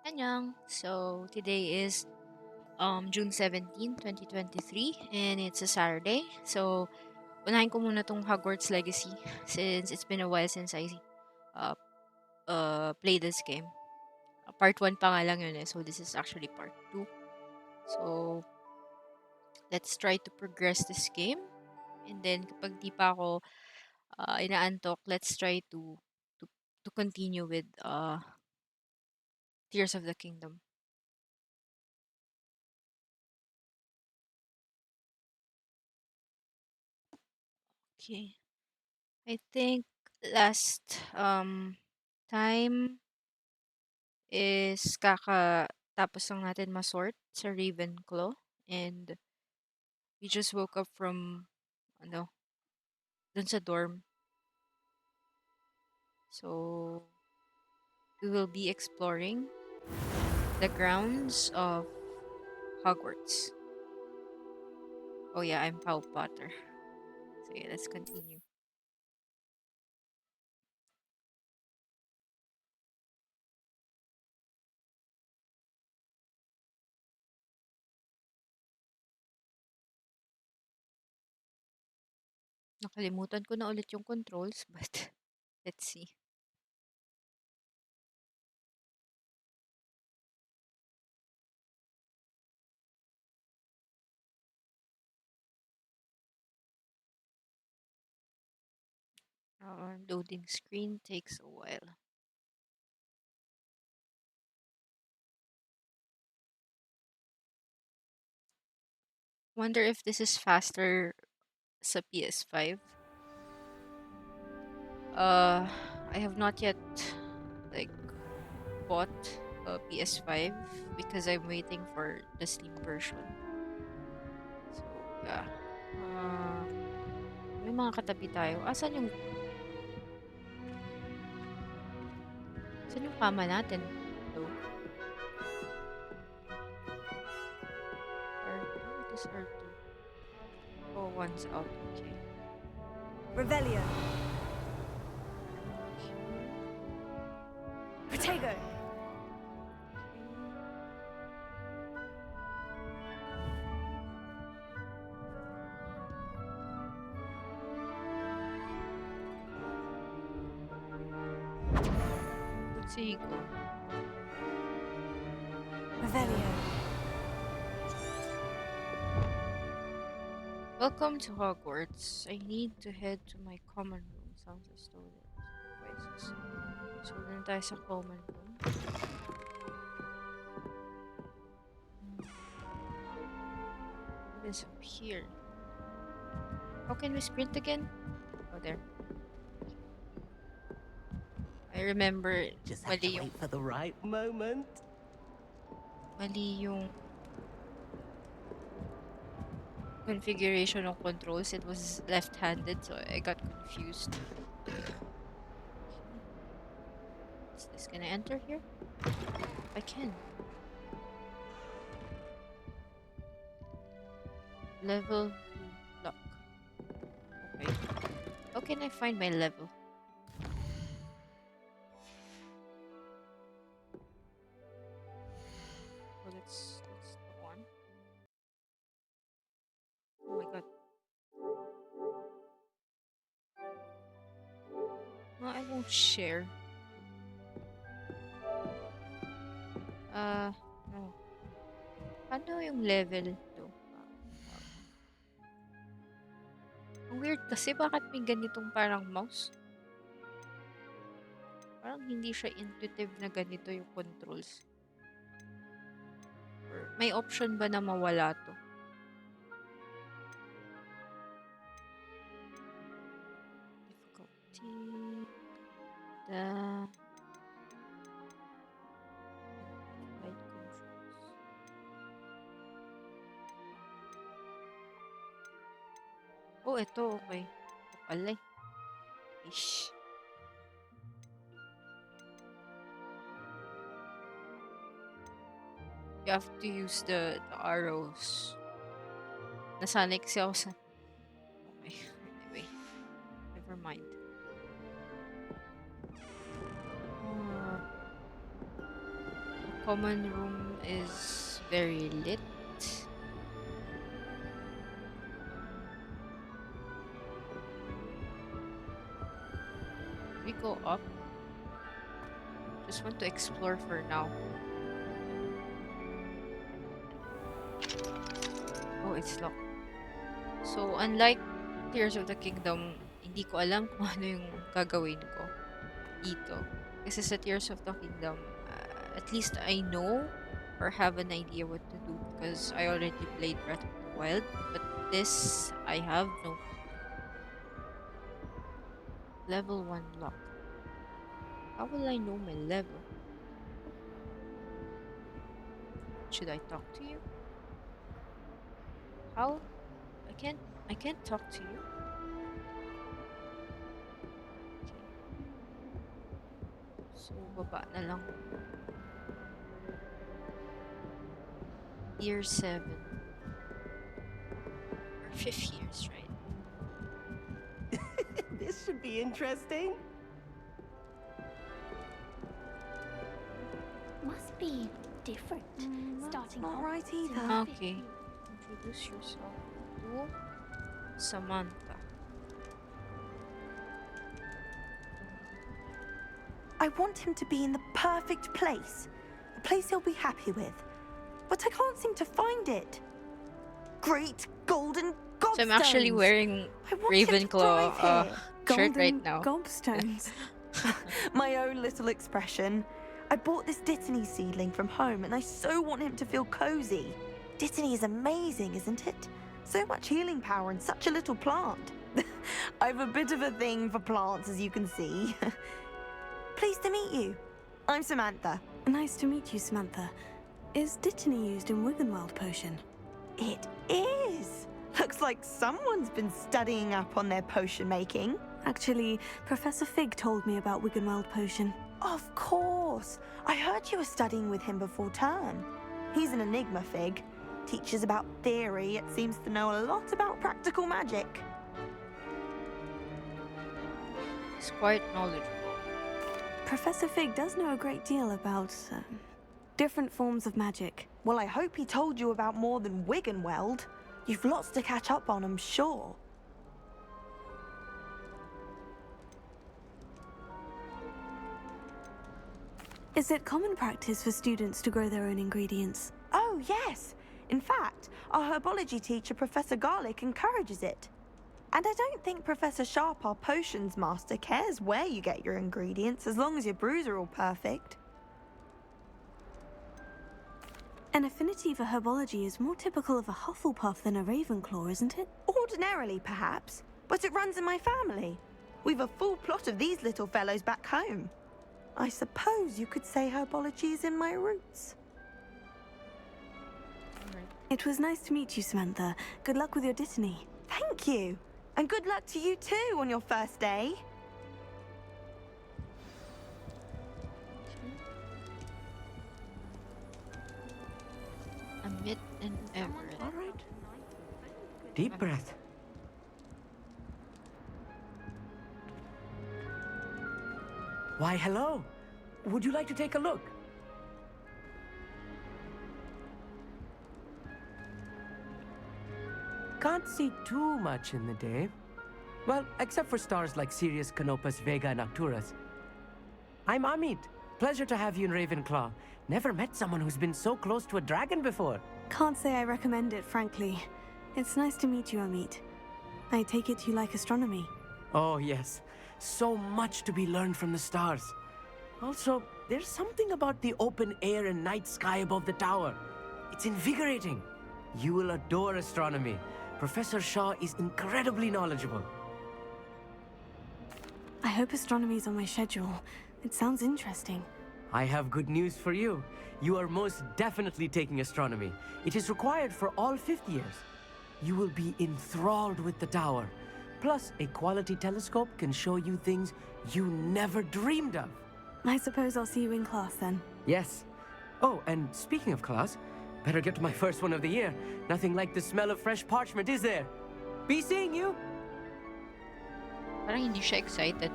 Annyeong. So today is June 17, 2023 and it's a Saturday. So unahin ko muna tong Hogwarts Legacy since it's been a while since I uh, played this game. Part 1 pa nga lang yun eh. So this is actually part 2. So let's try to progress this game. And then kapag di pa ako inaantok, let's try to, to continue with Tears of the Kingdom. Okay. I think last time is tapos lang natin masort sa Ravenclaw and we just woke up from ano dun sa dorm. So we will be exploring the grounds of Hogwarts. Oh yeah, I'm Paul Potter. So yeah, let's continue. Nakalimutan ko na ulit yung controls but let's see. Our loading screen takes a while. Wonder if this is faster sa PS5. I have not yet like bought a PS5 because I'm waiting for the Steam version. So yeah. Uh, may mga katabi tayo. Saan yung kama natin? So, R2? What is R2? Oh, one's out. Okay. Revelio. Protego. Let's see. Revelio. Welcome to Hogwarts. I need to head to my common room. Sounds as though there's devices. So, dun tayo sa common room. What is up here? How can we sprint again? Oh, there. I remember Just have to wait for the right moment. mali yung configuration of controls. It was left-handed, so I got confused. Is this gonna enter here? I can. Level 2 lock. Okay. How can I find my level? Oh, that's the one. Oh my god. No, I won't share. No. Ano yung level to? Ang weird kasi bakit may ganitong parang mouse? Parang hindi siya intuitive na ganito yung controls. Or may option ba na mawala to? Difficulty. The light controls. Oh, ito okay. Ito pala eh. Ish. You have to use the arrows. Nasanay kasi ako sa... Okay. Anyway. Never mind. Common room is very lit. We go up. Just want to explore for now. Oh, it's locked. So, unlike Tears of the Kingdom, hindi ko alam kung ano yung gagawin ko dito. Kasi sa Tears of the Kingdom, at least I know or have an idea what to do because I already played Breath of the Wild. But this, I have no level 1 lock. How will I know my level? Should I talk to you? How? I can't talk to you. Okay. So, baba na lang. Year 7. Or 5 years, right? This should be interesting. Must be different. Starting not off right to either. Okay. Introduce yourself to Samantha. I want him to be in the perfect place. A place he'll be happy with. But I can't seem to find it. Great golden gobstones! So I'm actually wearing I want him to Ravenclaw thrive here. shirt right now. Gobstones. My own little expression. I bought this Dittany seedling from home and I so want him to feel cozy. Dittany is amazing, isn't it? So much healing power in such a little plant. I've a bit of a thing for plants, as you can see. Pleased to meet you. I'm Samantha. Nice to meet you, Samantha. Is Dittany used in Wiggenweld potion? It is. Looks like someone's been studying up on their potion making. Actually, Professor Fig told me about Wiggenweld potion. Of course. I heard you were studying with him before term. He's an enigma, Fig. Teaches about theory, yet seems to know a lot about practical magic. He's quite knowledgeable. Professor Fig does know a great deal about different forms of magic. Well, I hope he told you about more than Wiggenweld. You've lots to catch up on, I'm sure. Is it common practice for students to grow their own ingredients? Oh, yes. In fact, our herbology teacher, Professor Garlick, encourages it. And I don't think Professor Sharp, our potions master, cares where you get your ingredients, as long as your brews are all perfect. An affinity for herbology is more typical of a Hufflepuff than a Ravenclaw, isn't it? Ordinarily, perhaps, but it runs in my family. We've a full plot of these little fellows back home. I suppose you could say herbology is in my roots. It was nice to meet you, Samantha. Good luck with your Dittany. Thank you. And good luck to you too on your first day. Amit and Everett. All right. Deep breath. Why, hello. Would you like to take a look? Can't see too much in the day. Well, except for stars like Sirius, Canopus, Vega, and Arcturus. I'm Amit. Pleasure to have you in Ravenclaw. Never met someone who's been so close to a dragon before. Can't say I recommend it, frankly. It's nice to meet you, Amit. I take it you like astronomy. Oh, yes. So much to be learned from the stars. Also, there's something about the open air and night sky above the tower. It's invigorating. You will adore astronomy. Professor Shaw is incredibly knowledgeable. I hope astronomy's on my schedule. It sounds interesting. I have good news for you. You are most definitely taking astronomy. It is required for all 5th years. You will be enthralled with the tower. Plus, a quality telescope can show you things you never dreamed of. I suppose I'll see you in class then. Yes. Oh, and speaking of class, better get to my first one of the year. Nothing like the smell of fresh parchment, is there? Be seeing you! Parang hindi siya excited.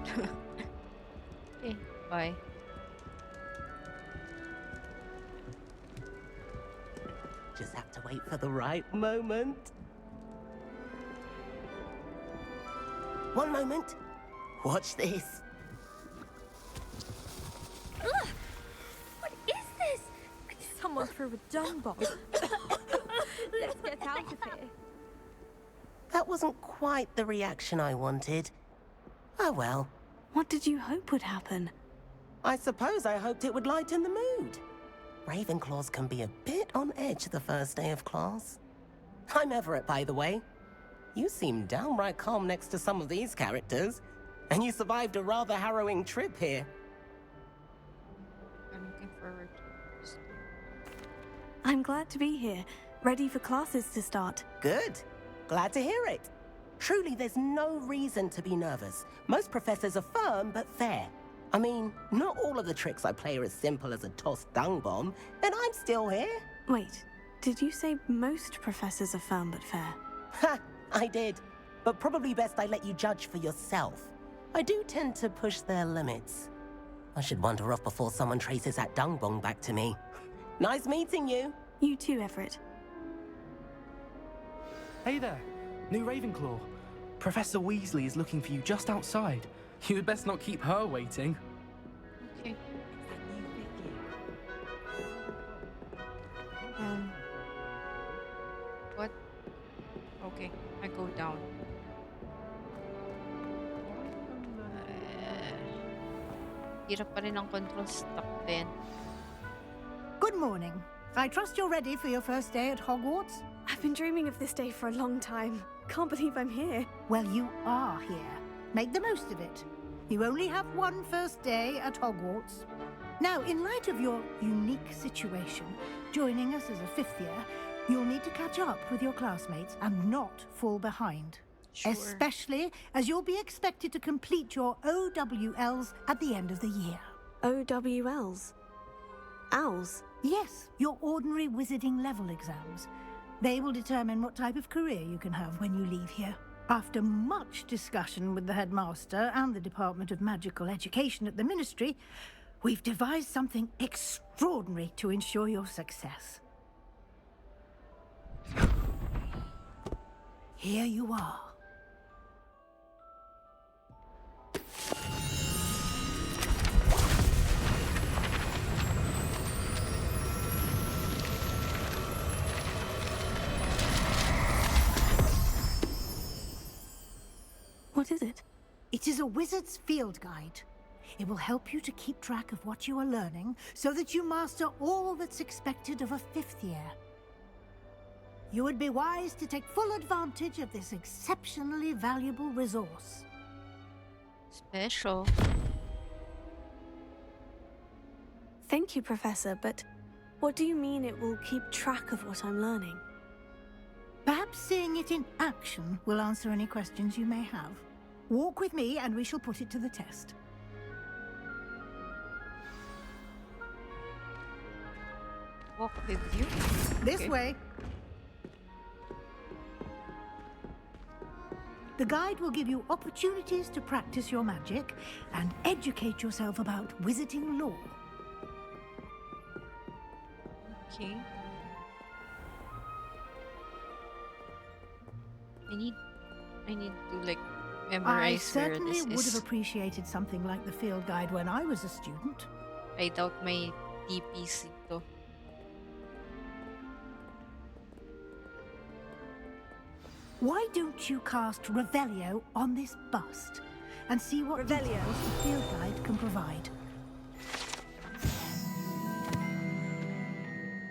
Okay, bye. Just have to wait for the right moment. One moment. Watch this. Ugh! What is this? Someone threw a dung bomb. Let's get out of here. That wasn't quite the reaction I wanted. Oh well. What did you hope would happen? I suppose I hoped it would lighten the mood. Ravenclaws can be a bit on edge the first day of class. I'm Everett, by the way. You seem downright calm next to some of these characters, and you survived a rather harrowing trip here. I'm looking forward to this. I'm glad to be here, ready for classes to start. Good. Glad to hear it. Truly, there's no reason to be nervous. Most professors are firm but fair. I mean, not all of the tricks I play are as simple as a tossed dung bomb, and I'm still here. Wait, did you say most professors are firm but fair? Ha! I did. But probably best I let you judge for yourself. I do tend to push their limits. I should wander off before someone traces that dung bomb back to me. Nice meeting you. You too, Everett. Hey there, new Ravenclaw. Professor Weasley is looking for you just outside. You had best not keep her waiting. Okay. What? Okay, I go down. Hirap pa rin ang control stuck din. Good morning. I trust you're ready for your first day at Hogwarts? I've been dreaming of this day for a long time. Can't believe I'm here. Well, you are here. Make the most of it. You only have one first day at Hogwarts. Now, in light of your unique situation, joining us as a fifth year, you'll need to catch up with your classmates and not fall behind. Sure. Especially as you'll be expected to complete your OWLs at the end of the year. OWLs? Owls? Yes, your ordinary wizarding level exams. They will determine what type of career you can have when you leave here. After much discussion with the headmaster and the Department of Magical Education at the Ministry, we've devised something extraordinary to ensure your success. Here you are. What is it? It is a wizard's field guide. It will help you to keep track of what you are learning so that you master all that's expected of a fifth year. You would be wise to take full advantage of this exceptionally valuable resource. Special. Thank you, Professor, but what do you mean it will keep track of what I'm learning? Perhaps seeing it in action will answer any questions you may have. Walk with me and we shall put it to the test. Walk with you. This Okay. way. The guide will give you opportunities to practice your magic and educate yourself about wizarding lore. Okay. I need to like I memorize where certainly this would have is. appreciated something like the field guide when I was a student. I doubt my DPC to. Why don't you cast Revelio on this bust and see what Revelio? details the field guide can provide?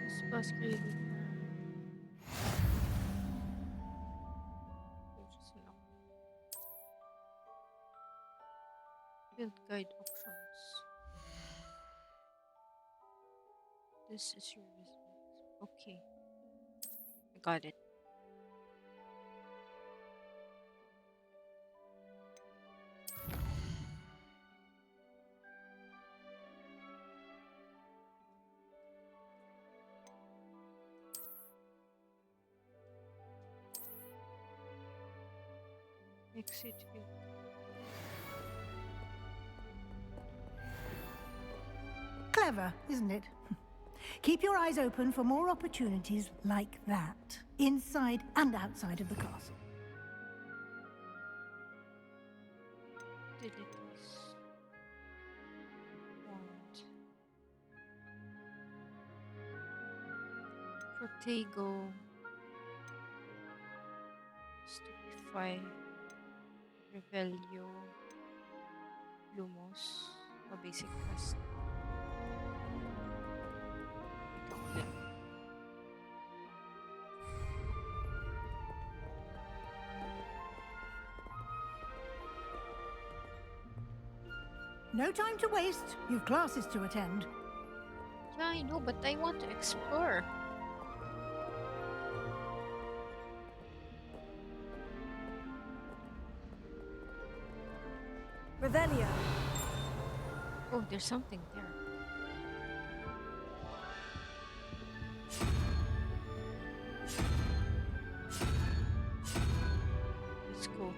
This bus crazy. Field guide options. This is your business. Okay. I got it. Exit field. Clever, isn't it? Keep your eyes open for more opportunities like that, inside and outside of the castle. Utilities. Wand. Protego. Stupefy. Revelio. Lumos. A basic cast. Goblin. No time to waste. You've classes to attend. Yeah, I know, but I want to explore. Revelio. Oh, there's something there. Let's go.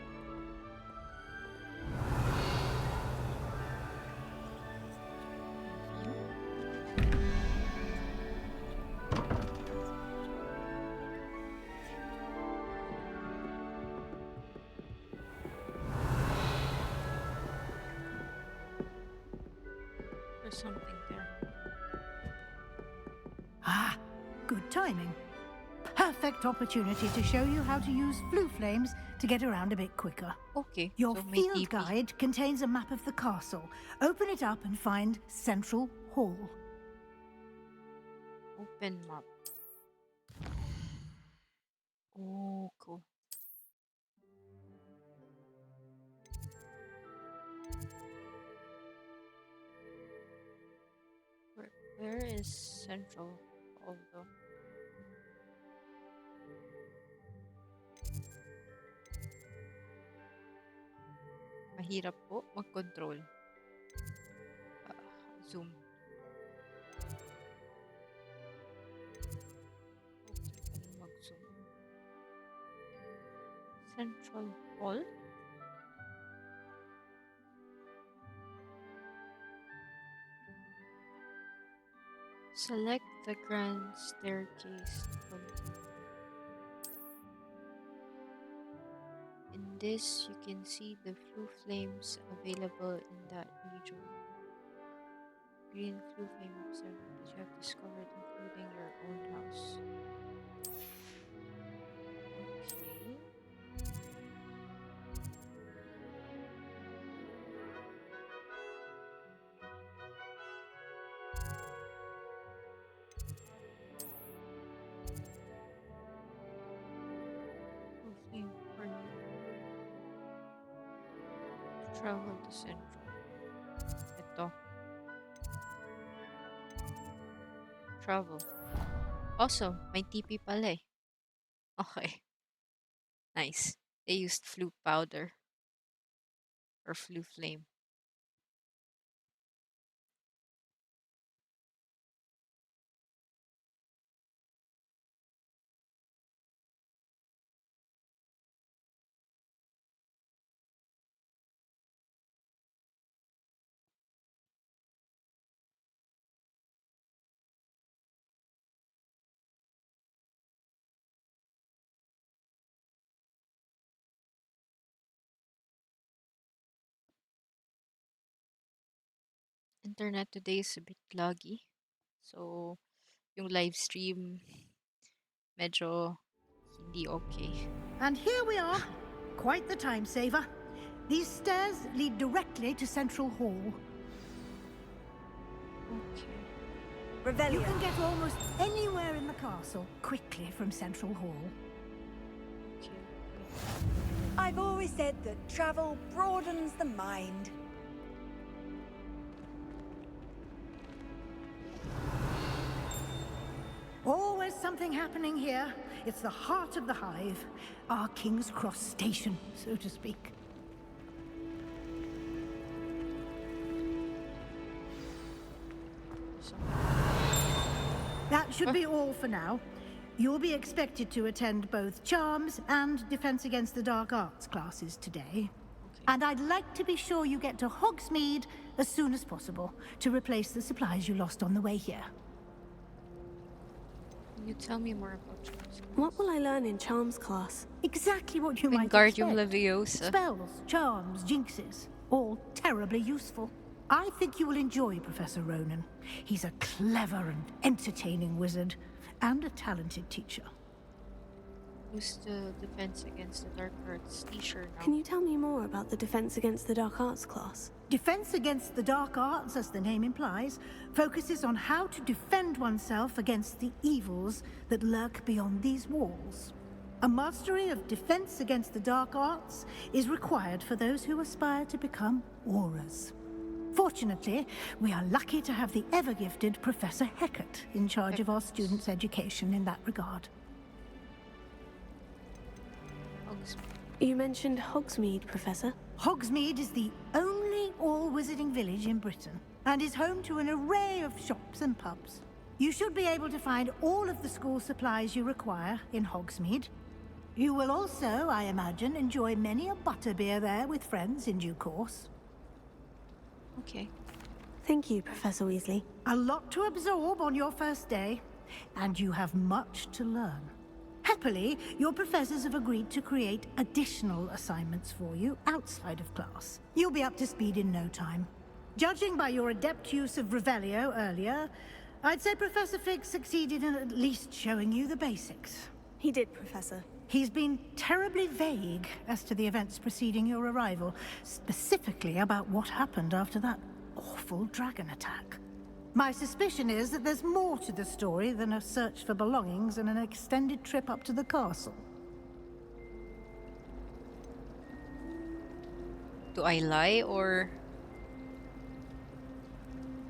There's something there. Ah, good timing. Perfect opportunity to show you how to use flue flames to get around a bit quicker. Okay, Your so my field TP. guide contains a map of the castle. Open it up and find Central Hall. Open map. Oh, cool. Where is Central Hall though? Mahirap po mag-control. Zoom. Okay, paano mag-zoom? Central Hall? Select the grand staircase to continue. In this, you can see the flue flames available in that region. Green flue flame observer that you have discovered, including your own house. Okay. Flue flame for you. Travel to Central. Ito. Travel. Also, may TP pala eh. Okay. Nice. They used flue powder. Or flue flame. Internet today is a bit laggy. So, yung live stream medyo hindi okay. And here we are. Quite the time saver. These stairs lead directly to Central Hall. Okay. You Revelio. can get almost anywhere in the castle quickly from Central Hall. Okay. I've always said that travel broadens the mind. Always something happening here. It's the heart of the hive. Our King's Cross station, so to speak. So, That should be all for now. You'll be expected to attend both Charms and Defense Against the Dark Arts classes today. And I'd like to be sure you get to Hogsmeade as soon as possible to replace the supplies you lost on the way here. Can you tell me more about charms? What will I learn in charms class? Exactly what you might Wingardium expect. Leviosa. Spells, charms, jinxes, all terribly useful. I think you will enjoy Professor Ronan. He's a clever and entertaining wizard, and a talented teacher. Who's the Defense Against the Dark Arts teacher now? Can you tell me more about the Defense Against the Dark Arts class? Defense Against the Dark Arts, as the name implies, focuses on how to defend oneself against the evils that lurk beyond these walls. A mastery of Defense Against the Dark Arts is required for those who aspire to become auras. Fortunately, we are lucky to have the ever-gifted Professor Hecat in charge of our students' education in that regard. You mentioned Hogsmeade, Professor. Hogsmeade is the only all-wizarding village in Britain, and is home to an array of shops and pubs. You should be able to find all of the school supplies you require in Hogsmeade. You will also, I imagine, enjoy many a butterbeer there with friends in due course. Okay. Thank you, Professor Weasley. A lot to absorb on your first day, and you have much to learn. Happily, your professors have agreed to create additional assignments for you outside of class. You'll be up to speed in no time. Judging by your adept use of Revelio earlier, I'd say Professor Fig succeeded in at least showing you the basics. He did, Professor. He's been terribly vague as to the events preceding your arrival, specifically about what happened after that awful dragon attack. My suspicion is that there's more to the story than a search for belongings and an extended trip up to the castle. Do I lie or...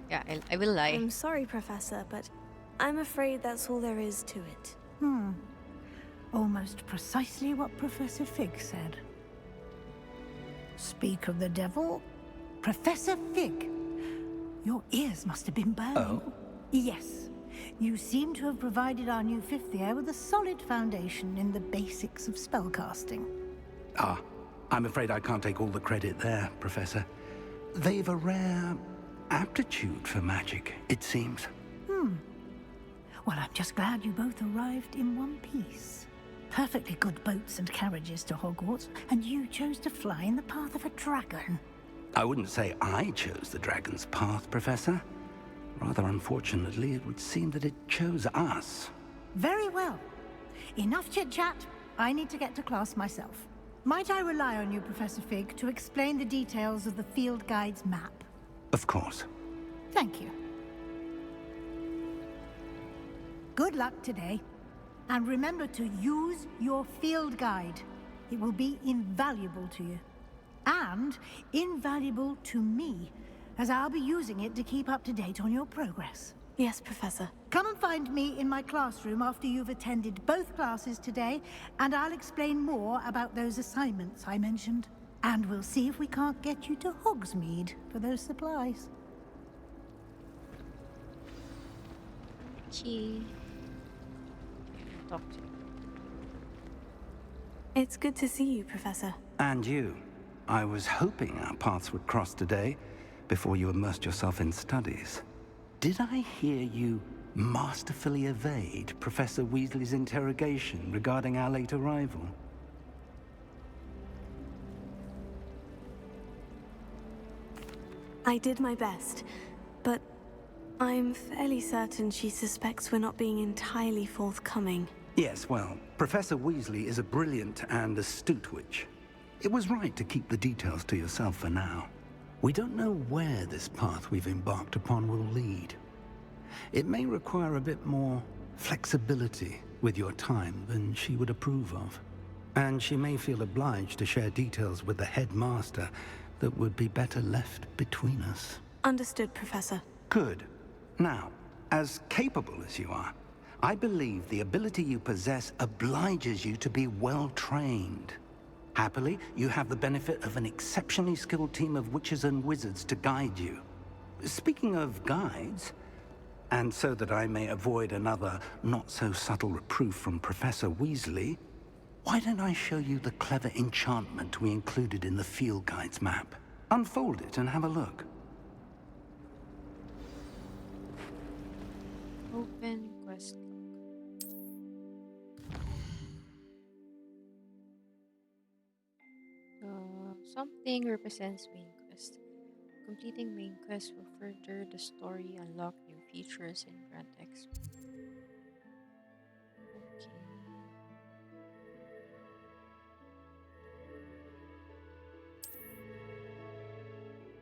Yeah, I will lie. I'm sorry, Professor, but I'm afraid that's all there is to it. Almost precisely what Professor Fig said. Speak of the devil, Professor Fig. Your ears must have been burning. Oh? Yes. You seem to have provided our new fifth year with a solid foundation in the basics of spellcasting. Ah, I'm afraid I can't take all the credit there, Professor. They've a rare aptitude for magic, it seems. Well, I'm just glad you both arrived in one piece. Perfectly good boats and carriages to Hogwarts, and you chose to fly in the path of a dragon. I wouldn't say I chose the dragon's path, Professor. Rather unfortunately, it would seem that it chose us. Very well. Enough chit-chat. I need to get to class myself. Might I rely on you, Professor Fig, to explain the details of the field guide's map? Of course. Thank you. Good luck today. And remember to use your field guide. It will be invaluable to you. And invaluable to me, as I'll be using it to keep up to date on your progress. Yes, Professor. Come and find me in my classroom after you've attended both classes today, and I'll explain more about those assignments I mentioned. And we'll see if we can't get you to Hogsmeade for those supplies. Okay. Talk to you. It's good to see you, Professor. And you. I was hoping our paths would cross today, before you immersed yourself in studies. Did I hear you masterfully evade Professor Weasley's interrogation regarding our late arrival? I did my best, but I'm fairly certain she suspects we're not being entirely forthcoming. Yes, well, Professor Weasley is a brilliant and astute witch. It was right to keep the details to yourself for now. We don't know where this path we've embarked upon will lead. It may require a bit more flexibility with your time than she would approve of. And she may feel obliged to share details with the headmaster that would be better left between us. Understood, Professor. Good. Now, as capable as you are, I believe the ability you possess obliges you to be well trained. Happily, you have the benefit of an exceptionally skilled team of witches and wizards to guide you. Speaking of guides, and so that I may avoid another not-so-subtle reproof from Professor Weasley, why don't I show you the clever enchantment we included in the field guide's map? Unfold it and have a look. Open quest log. Something represents main quest. Completing main quest will further the story, unlock new features, and grant XP. Okay.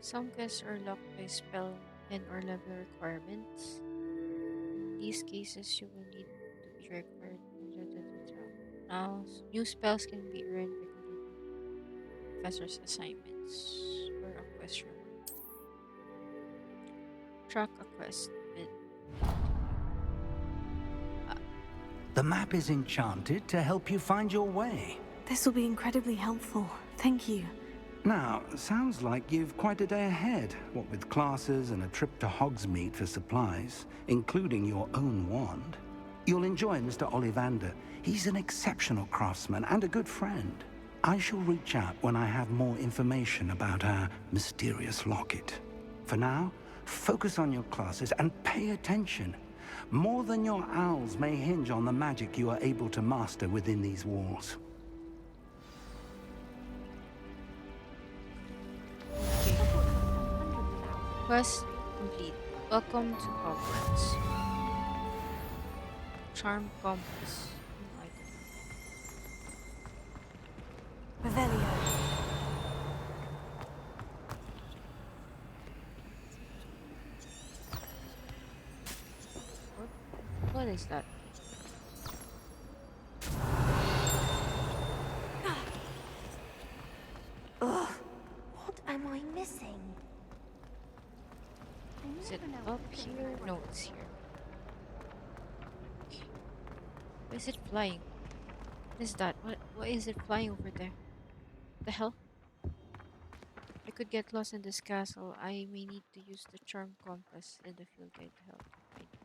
Some quests are locked by spell and or level requirements. In these cases, you will need to be required. Now, new spells can be earned by completing professor's assignments or a quest reward. Track a quest with The map is enchanted to help you find your way. This will be incredibly helpful. Thank you. Now, sounds like you've quite a day ahead, what with classes and a trip to Hogsmeade for supplies, including your own wand. You'll enjoy Mr. Ollivander. He's an exceptional craftsman and a good friend. I shall reach out when I have more information about our mysterious locket. For now, focus on your classes and pay attention. More than your owls may hinge on the magic you are able to master within these walls. quest complete. Welcome to Hogwarts. Charm compass. New item. Revelio. What is that? Ugh, what am I missing? Is it up here? No, it's here. Okay. Why is it flying? What is that? What is it flying over there? The hell? I could get lost in this castle. I may need to use the charm compass and the field guide to help me find it.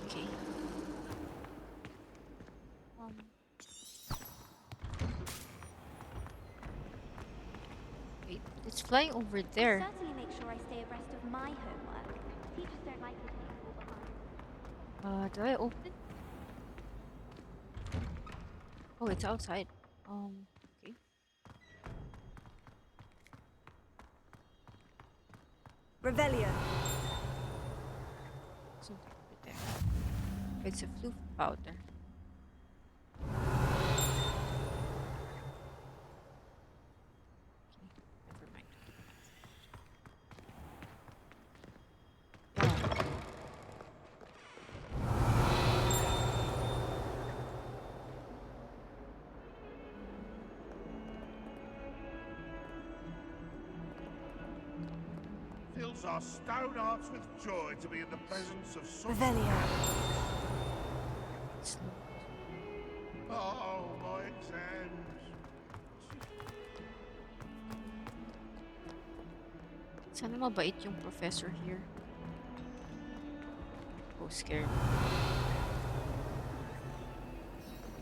Okay. Wait, it's flying over there. Certainly make sure I stay abreast of my homework. Teachers don't like it when you fall behind. Do I open it? Oh, it's outside. Okay. Revelio. Something over there. It's a floof powder. Okay, never mind. Wow. Fills our stone hearts with joy to be in the presence of such. Revelio. It's Oh, my exams. Sana mabait yung professor here. Oh, scared.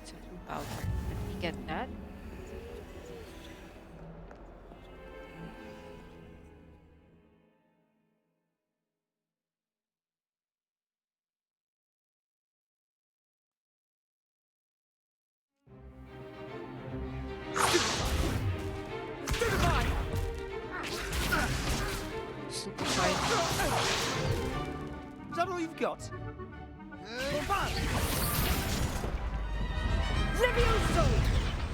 It's a blue powder. Let me get that. Stupefied. Is that all you've got?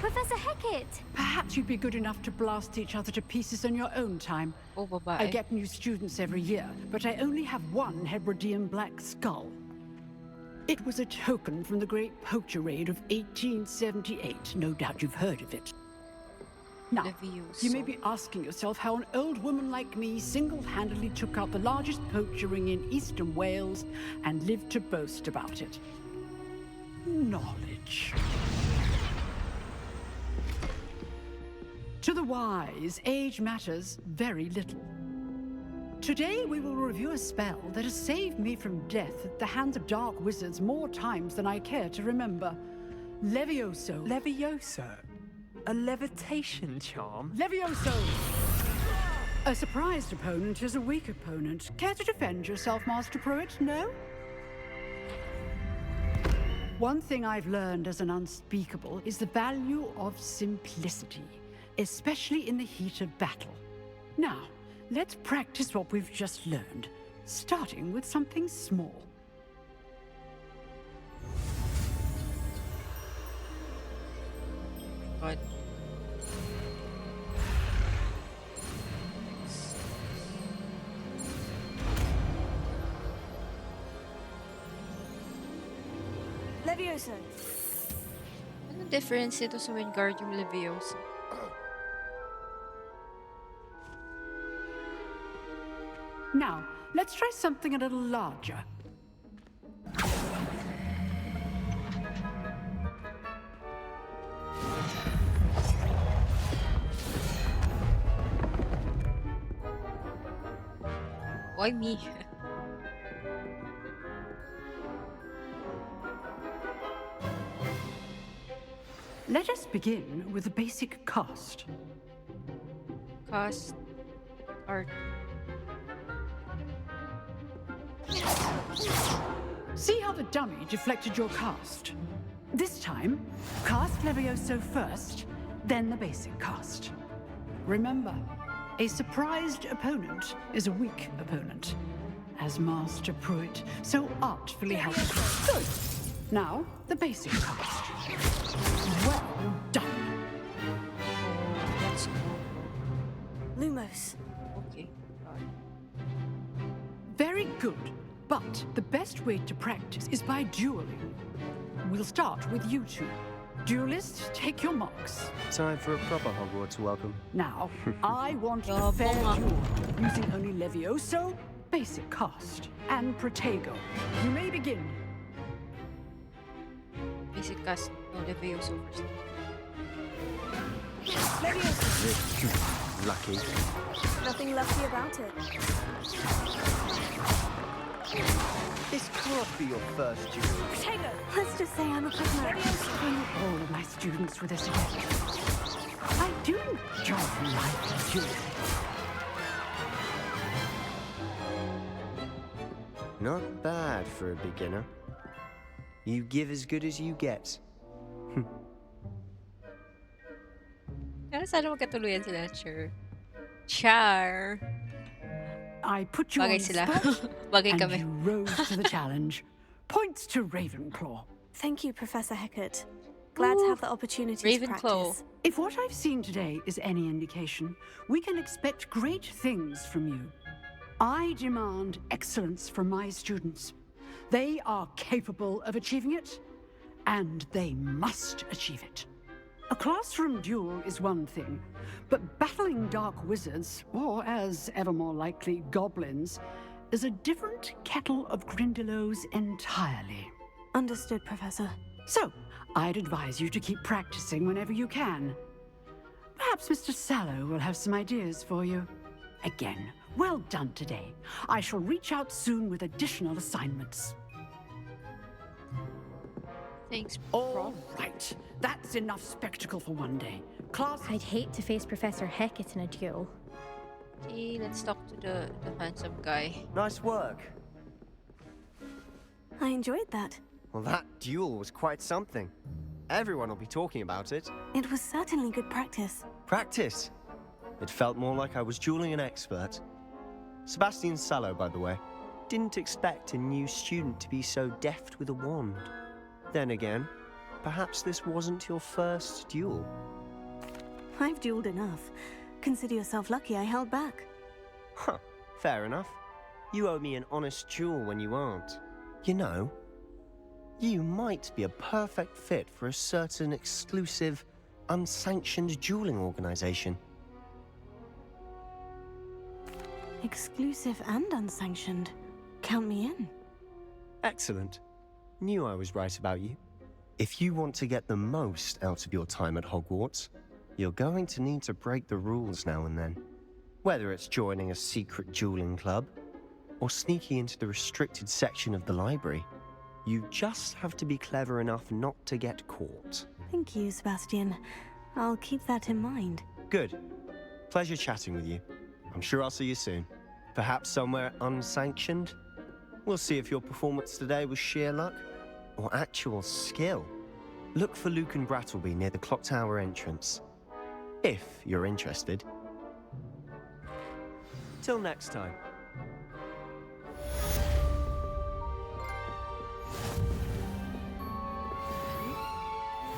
Professor Hecat! Perhaps you'd be good enough to blast each other to pieces in your own time. Oh, babae. I get new students every year, but I only have one Hebridean black skull. It was a token from the Great Poacher Raid of 1878. No doubt you've heard of it. Now, you may be asking yourself how an old woman like me single-handedly took out the largest poacher ring in eastern Wales and lived to boast about it. Knowledge. To the wise, age matters very little. Today we will review a spell that has saved me from death at the hands of dark wizards more times than I care to remember. Levioso. Levioso? A levitation charm? Levioso! A surprised opponent is a weak opponent. Care to defend yourself, Master Pruitt? No? One thing I've learned as an unspeakable is the value of simplicity. especially in the heat of battle. Now, let's practice what we've just learned, starting with something small. God. Levioso. Anong difference ito sa Wingardium Leviosa? Now, let's try something a little larger. Why me? Let us begin with the basic cast. Cast art. See how the dummy deflected your cast? This time, cast Levioso first, then the basic cast. Remember, a surprised opponent is a weak opponent, as Master Pruitt so artfully helps. Good. Now, the basic cast. Well done. Let's go. Lumos. Okay. Very good. But the best way to practice is by dueling. We'll start with you two. Duelists, take your marks. Time for a proper Hogwarts welcome. Now, I want a Yeah, fair bomba. duel, using only Levioso, basic cast, and Protego. You may begin. Basic cast. No, Levioso first. Levioso. Lucky. Nothing lucky about it. This can't be your first duel. Protego. Let's just say I'm a prisoner. Bring all my students with us again. I do enjoy life dueling. Not bad for a beginner. You give as good as you get. Kaya sana magkatuluyan sila. Sure. Char. I put you Bagay on sila. the spot, Bagay and kami. you rose to the challenge. Points to Ravenclaw. Thank you, Professor Hecat. Glad to have the opportunity to Ravenclaw. practice. If what I've seen today is any indication, we can expect great things from you. I demand excellence from my students. They are capable of achieving it, and they must achieve it. A classroom duel is one thing, but battling dark wizards, or as ever more likely, goblins, is a different kettle of Grindylows entirely. Understood, Professor. So, I'd advise you to keep practicing whenever you can. Perhaps Mr. Sallow will have some ideas for you. Again, well done today. I shall reach out soon with additional assignments. Thanks, All Prof. right, that's enough spectacle for one day. Class, I'd hate to face Professor Hecat in a duel. Okay, let's talk to the handsome guy. Nice work. I enjoyed that. Well, that duel was quite something. Everyone will be talking about it. It was certainly good practice. Practice. It felt more like I was dueling an expert. Sebastian Sallow, by the way. Didn't expect a new student to be so deft with a wand. Then again, perhaps this wasn't your first duel. I've dueled enough. Consider yourself lucky I held back. Huh, fair enough. You owe me an honest duel when you aren't. You know, you might be a perfect fit for a certain exclusive, unsanctioned dueling organization. Exclusive and unsanctioned. Count me in. Excellent. Knew I was right about you. If you want to get the most out of your time at Hogwarts, you're going to need to break the rules now and then. Whether it's joining a secret dueling club, or sneaking into the restricted section of the library, you just have to be clever enough not to get caught. Thank you, Sebastian. I'll keep that in mind. Good. Pleasure chatting with you. I'm sure I'll see you soon. Perhaps somewhere unsanctioned? We'll see if your performance today was sheer luck or actual skill. Look for Luke and Brattleby near the clock tower entrance. If you're interested. Till next time.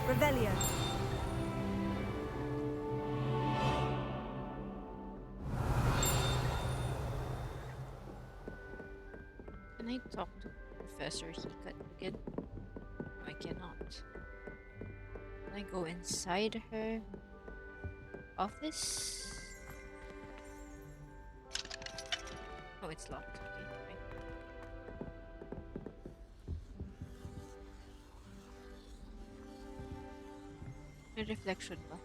Revelio. Can I talk to Professor Hikat again? I cannot. Can I go inside her office? Oh, it's locked. Okay, fine. May reflection ba?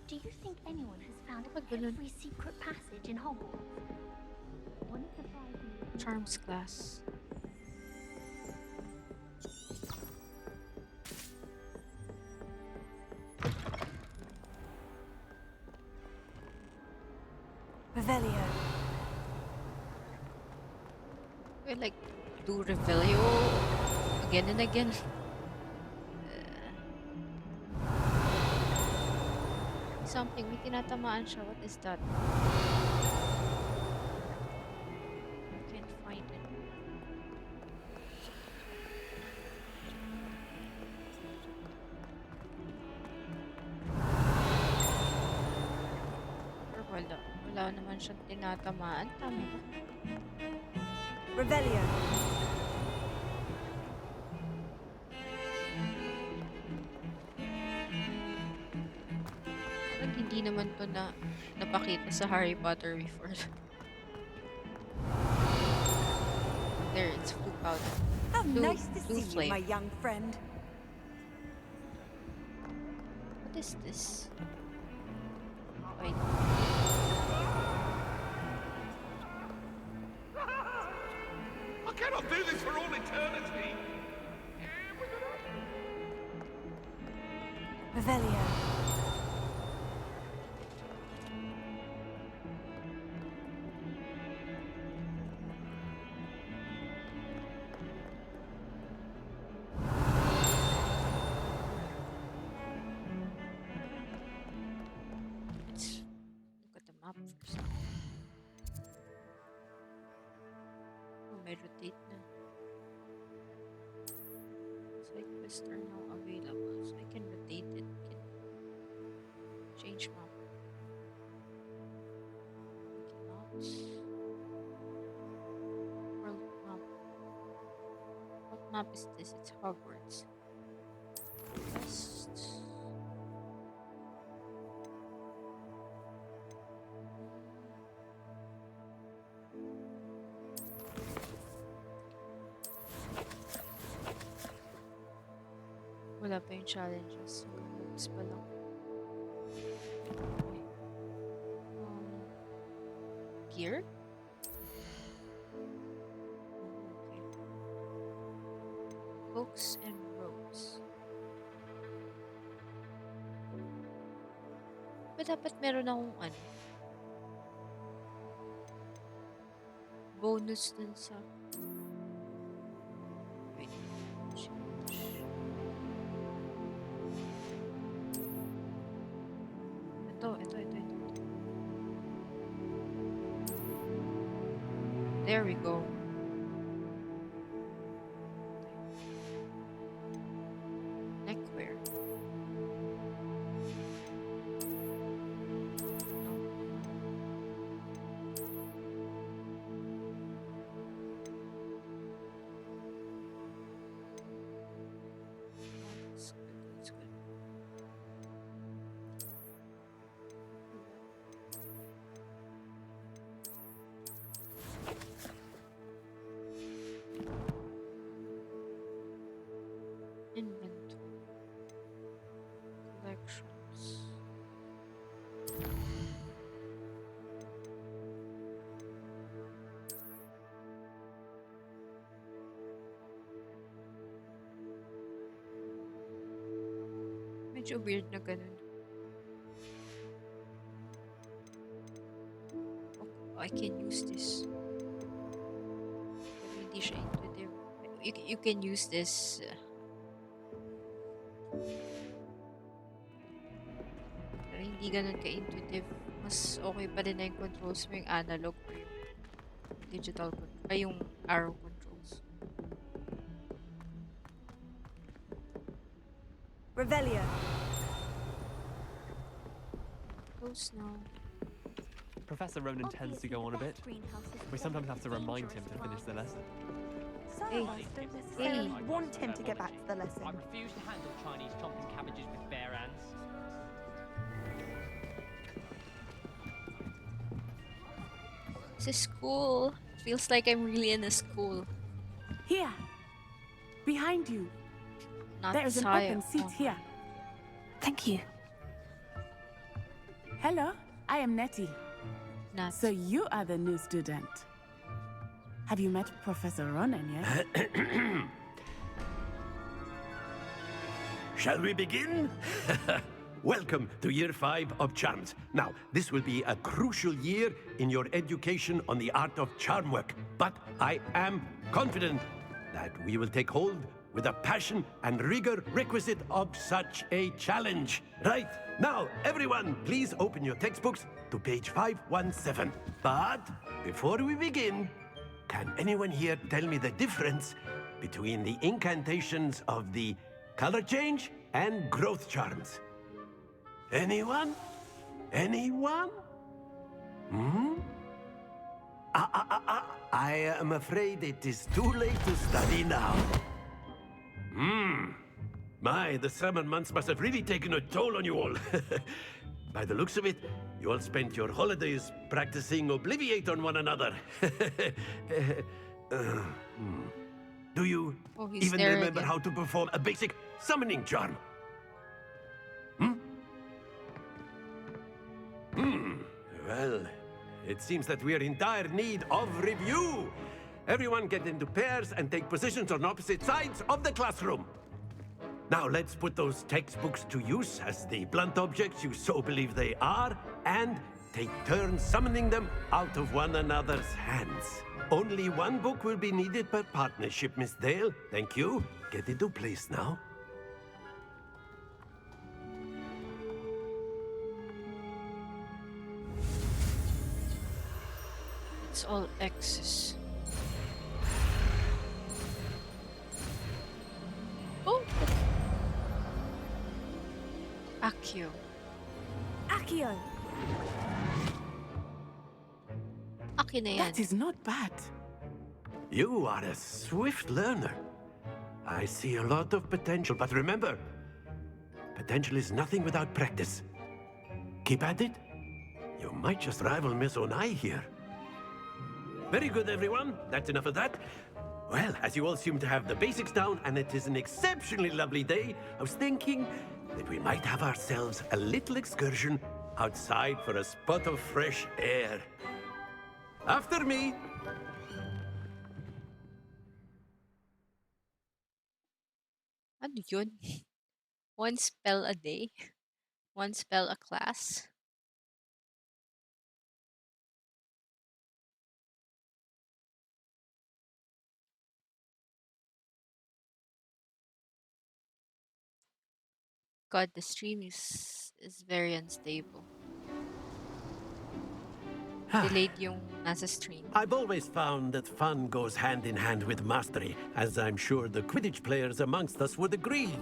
Do you think anyone has found Bakit ganun? every secret passage in Hogwarts? Wouldn't surprise me. Charms class. Revelio. I like do Revelio again and again. Something, may tinatamaan siya. What is that? I can't find it. Or wala. Wala naman siyang tinatamaan. Tama ba? Revelio. Parang hindi naman to na napakita sa Harry Potter before. There, it's blue powder. How Blue- nice to blue see flame. you, my young friend. What is this? Wait. I cannot do this for all eternity! Revelio. Let's look at the map first. Oh, may rotate na. Side quests are now available, so I can rotate it. Can change map. I cannot. World map. What map is this? It's Hogwarts. West. Wala pa yung challenges. Moves pa lang. Okay. Gear? Okay. Books and robes. Ba dapat meron akong ano? Bonus dun sa... Wait. Change. Ito. There we go. Neckwear. No. That's good. Inventory. Collections. Medyo weird na ganun. Oh, I can use this. Pero hindi siya intuitive. You can use this. hindi ganun ka-intuitive. Mas okay pa din na yung controls mo yung analog or yung digital control, ay yung arrow controls. Revelio. Close now. Professor Ronan tends to go on a bit. We sometimes have to remind him to finish the lesson. Some of us don't necessarily want him to get back to the lesson. I refuse to handle Chinese chomping cabbages with bare hands. This is school. Feels like I'm really in a school. Here. Behind you. Not There is an Saya. open seat Oh. here. Thank you. Hello, I am Nettie. Nat. So you are the new student. Have you met Professor Ronan yet? Shall we begin? Welcome to Year 5 of Charms. Now, this will be a crucial year in your education on the art of charm work. But I am confident that we will take hold with the passion and rigor requisite of such a challenge. Right, now, everyone, please open your textbooks to page 517. But before we begin, can anyone here tell me the difference between the incantations of the color change and growth charms? Anyone? Anyone? I am afraid it is too late to study now. My, the summer months must have really taken a toll on you all. By the looks of it, you all spent your holidays practicing Obliviate on one another. Do you even remember how to perform a basic summoning charm? Well, it seems that we are in dire need of review. Everyone get into pairs and take positions on opposite sides of the classroom. Now let's put those textbooks to use as the blunt objects you so believe they are, and take turns summoning them out of one another's hands. Only one book will be needed per partnership, Miss Dale. Thank you. Get into place now. It's all X's. Oh! Accio. Accio! Aki na yan. That is not bad. You are a swift learner. I see a lot of potential, but remember, potential is nothing without practice. Keep at it. You might just rival Miss Onai here. Very good, everyone. That's enough of that. Well, as you all seem to have the basics down, and it is an exceptionally lovely day, I was thinking that we might have ourselves a little excursion outside for a spot of fresh air. After me. Ano yun? One spell a day? One spell a class? God, the stream is very unstable. Delayed yung nasa stream. I've always found that fun goes hand in hand with mastery, as I'm sure the Quidditch players amongst us would agree.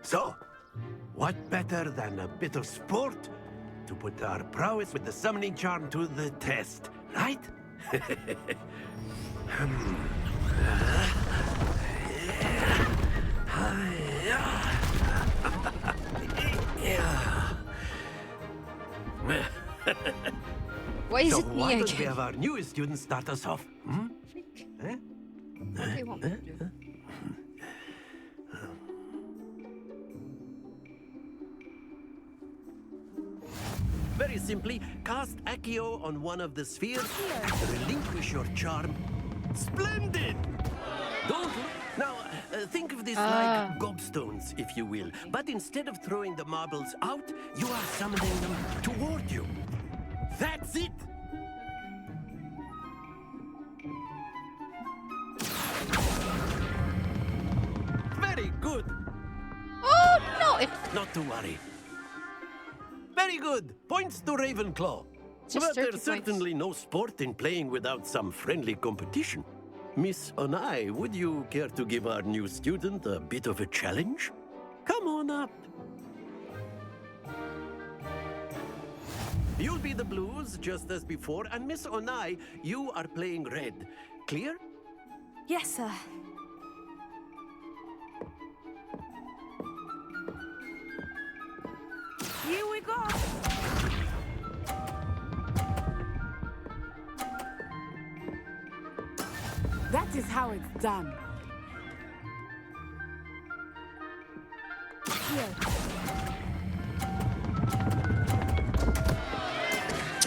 So, what better than a bit of sport to put our prowess with the summoning charm to the test, right? Why is so it me why don't again? we have our newest student start us off? Eh? What do you want me to do? Very simply, cast Accio on one of the spheres and relinquish your charm. Splendid! Don't... Now, think of this like gobstones, if you will. But instead of throwing the marbles out, you are summoning them toward you. That's it! Very good! Oh, no! It... Not to worry. Very good. Points to Ravenclaw. Just But 30 there's points. certainly no sport in playing without some friendly competition. Miss Onai, would you care to give our new student a bit of a challenge? Come on up. You'll be the blues just as before, and Miss Onai, you are playing red. Clear? Yes, sir. Here we go! That is how it's done. Here.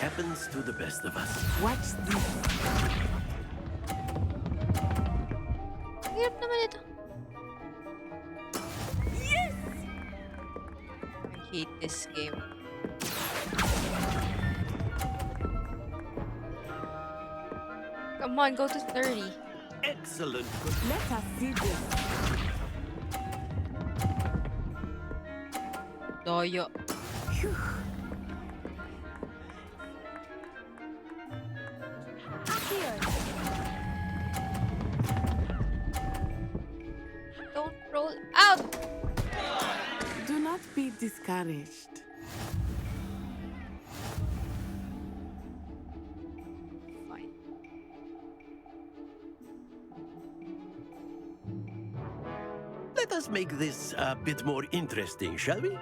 Happens to the best of us. Watch this. Ang hirap naman ito. Yes! I hate this game. Come on, go to 30. Excellent. Let us see this. Doyo. Phew. Here. Don't roll out! Do not be discouraged. Fine. Let us make this a bit more interesting, shall we?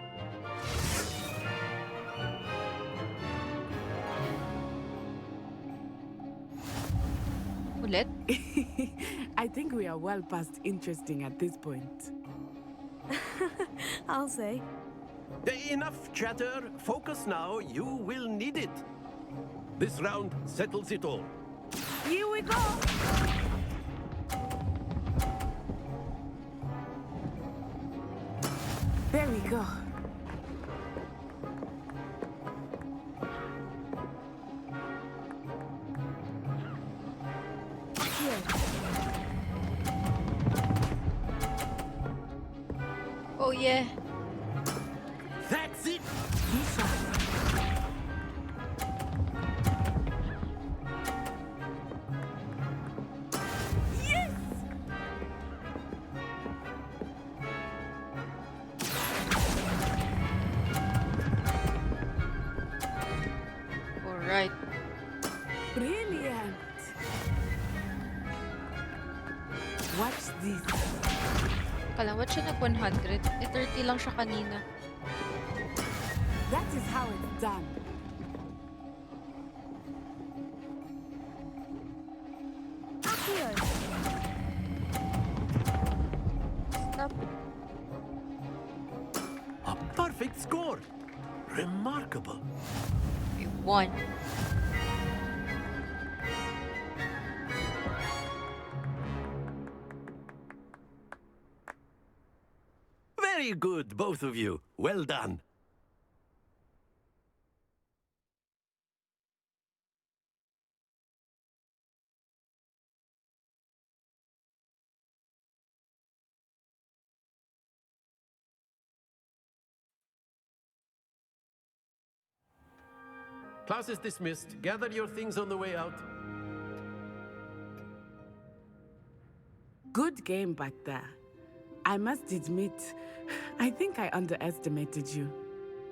Ulit? I think we are well past interesting at this point. I'll say. Enough chatter. Focus now. You will need it. This round settles it all. Here we go! There we go. Here. Oh yeah. That's it. Yes! Alright. Brilliant! Watch this. Kala, what siya nag-100? Eh, 30 lang siya kanina. That is how it's done. Here. Stop. A perfect score. Remarkable. I won. Very good, both of you. Well done. Class is dismissed. Gather your things on the way out. Good game back there. I must admit, I think I underestimated you.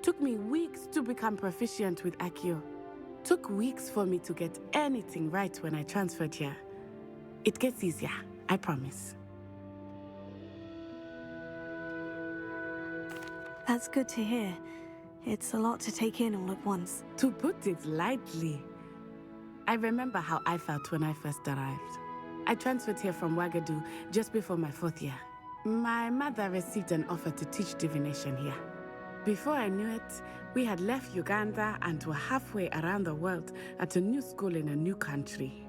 Took me weeks to become proficient with Accio. Took weeks for me to get anything right when I transferred here. It gets easier, I promise. That's good to hear. It's a lot to take in all at once. To put it lightly, I remember how I felt when I first arrived. I transferred here from Ouagadougou just before my 4th year. My mother received an offer to teach divination here. Before I knew it, we had left Uganda and were halfway around the world at a new school in a new country.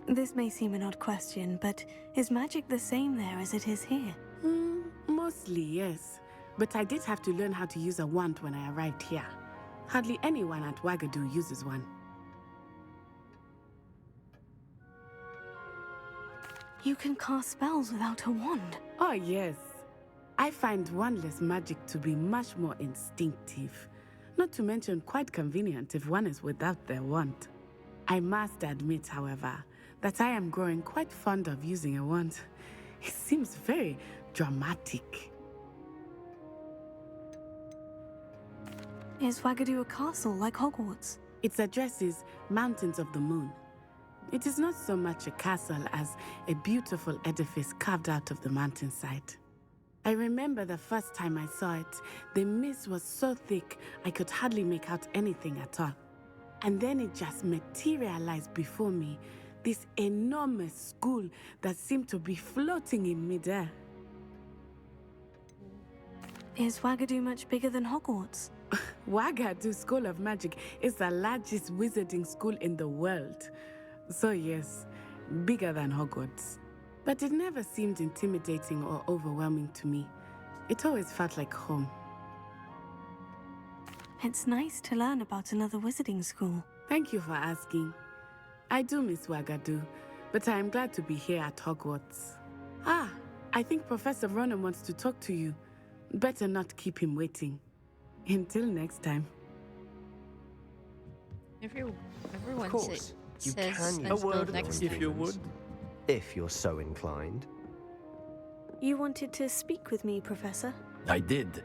This may seem an odd question, but is magic the same there as it is here? Mostly, yes. But I did have to learn how to use a wand when I arrived here. Hardly anyone at Ouagadougou uses one. You can cast spells without a wand. Oh, yes. I find wandless magic to be much more instinctive. Not to mention quite convenient if one is without their wand. I must admit, however, that I am growing quite fond of using a wand. It seems very dramatic. Is Wagadu a castle like Hogwarts? Its address is Mountains of the Moon. It is not so much a castle as a beautiful edifice carved out of the mountainside. I remember the first time I saw it, the mist was so thick I could hardly make out anything at all. And then it just materialized before me, this enormous school that seemed to be floating in midair. Is Wagadu much bigger than Hogwarts? Wagadu School of Magic is the largest wizarding school in the world. So yes, bigger than Hogwarts. But it never seemed intimidating or overwhelming to me. It always felt like home. It's nice to learn about another wizarding school. Thank you for asking. I do miss Wagadu, but I am glad to be here at Hogwarts. Ah, I think Professor Ronan wants to talk to you. Better not keep him waiting. Until next time. Everyone Of course, you says can use until word next if time. you would. If you're so inclined. You wanted to speak with me, Professor? I did.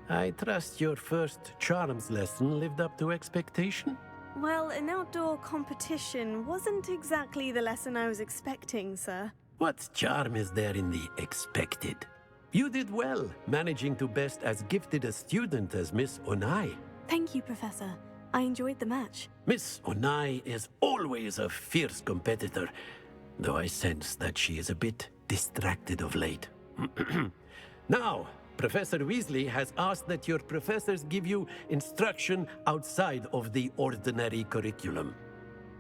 I trust your first charms lesson lived up to expectation? Well, an outdoor competition wasn't exactly the lesson I was expecting, sir. What charm is there in the expected? You did well, managing to best as gifted a student as Miss Onai. Thank you, Professor. I enjoyed the match. Miss Onai is always a fierce competitor, though I sense that she is a bit distracted of late. Now, Professor Weasley has asked that your professors give you instruction outside of the ordinary curriculum.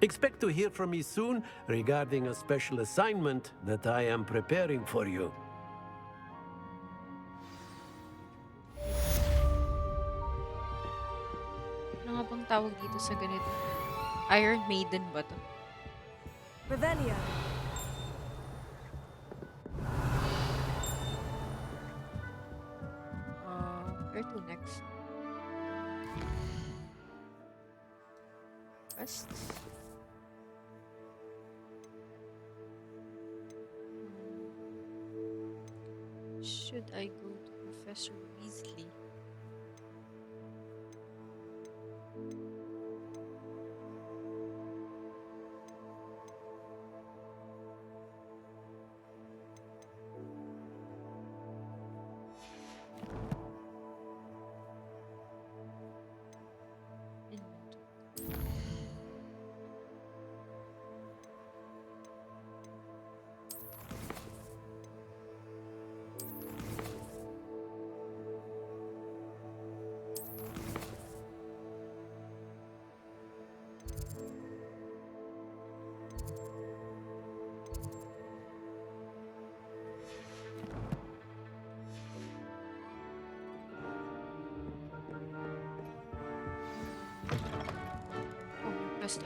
Expect to hear from me soon regarding a special assignment that I am preparing for you. Ano nga bang tawag dito sa ganito? Iron Maiden ba to? Revelio. Where to next? West? Should I go to Professor Weasley?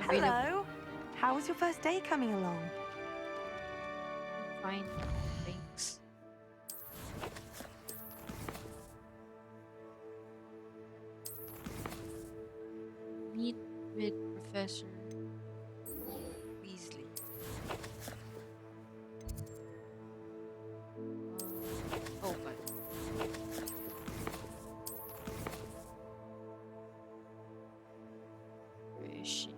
Hello. How was your first day coming along? Fine, thanks. Meet with Professor Weasley. Oh, God. Where is she?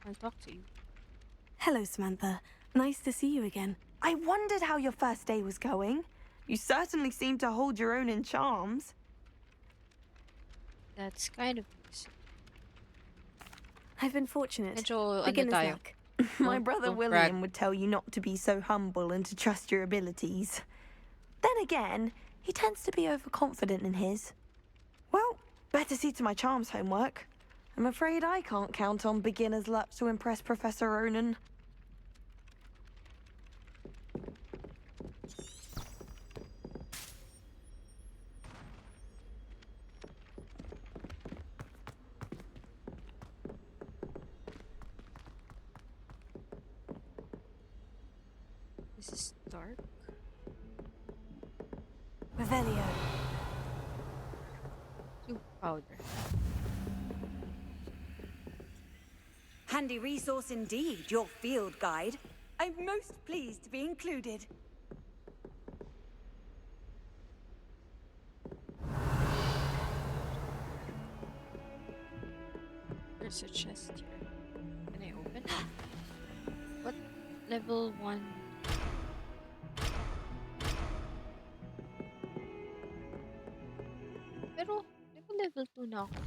I'll talk to you. Hello, Samantha. Nice to see you again. I wondered how your first day was going. You certainly seem to hold your own in charms. That's kind of nice. I've been fortunate. Medyo ano Beginner's tayo? luck. My brother don't William brag. would tell you not to be so humble and to trust your abilities. Then again, he tends to be overconfident in his. Well, better see to my charms homework. I'm afraid I can't count on beginner's luck to impress Professor Ronan. This is dark. Revelio. Soup powder. Handy resource indeed, your field guide. I'm most pleased to be included. There's a chest here. Can I open? What level 1? Pero, di ba level 2 na ako?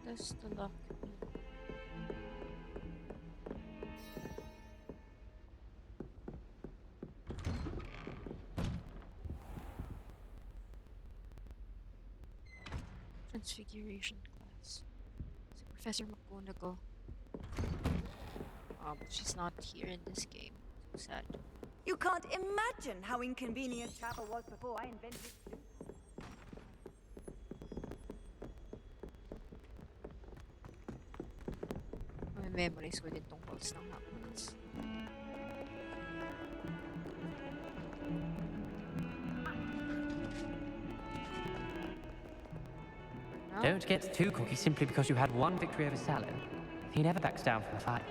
That's the lock. Transfiguration class. Si Professor McGonagall. But she's not here in this game. So sad. You can't imagine how inconvenient travel was before I invented it. May memories ko din tungkol sa Hogwarts. Don't get too cocky simply because you had one victory over Sallow. He never backs down from a fight.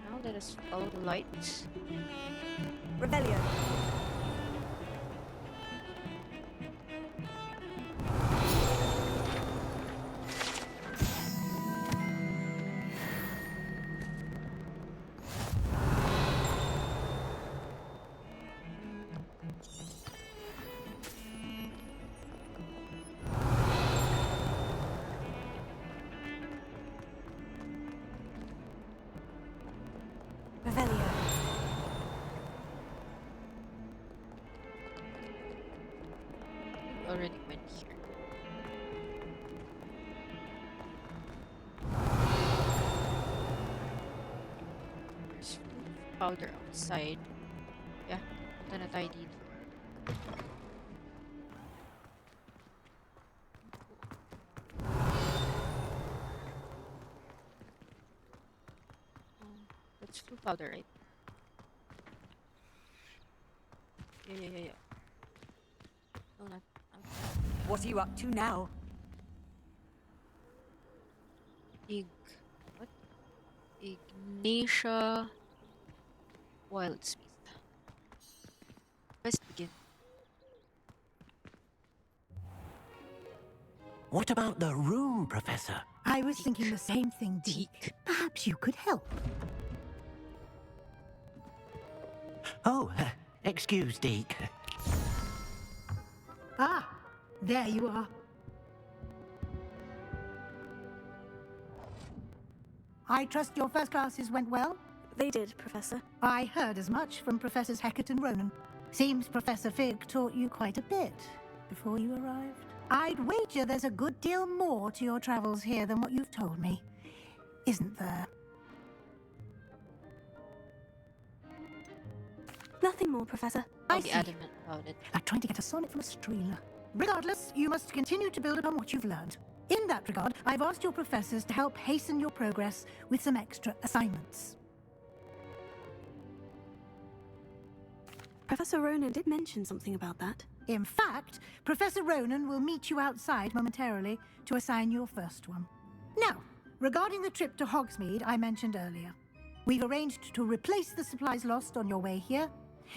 Now let us follow the lights. Revelio. Revelio. We already went here. There's powder outside. Yeah, punta na tayo dito. That's flu powder, right? Yeah. No, not. What are you up to now? What? Ignatia Wildsmith. Let's begin. What about the room, Professor? I was thinking the same thing, Deke. Perhaps you could help. Oh, excuse, Deke. Ah, there you are. I trust your first classes went well? They did, Professor. I heard as much from Professors Hecat and Ronan. Seems Professor Fig taught you quite a bit before you arrived. I'd wager there's a good deal more to your travels here than what you've told me. Isn't there? Nothing more, Professor. I'll be adamant about it. Like trying to get a sonnet from a streeler. Regardless, you must continue to build upon what you've learned. In that regard, I've asked your professors to help hasten your progress with some extra assignments. Professor Ronan did mention something about that. In fact, Professor Ronan will meet you outside momentarily to assign your first one. Now, regarding the trip to Hogsmeade I mentioned earlier, we've arranged to replace the supplies lost on your way here,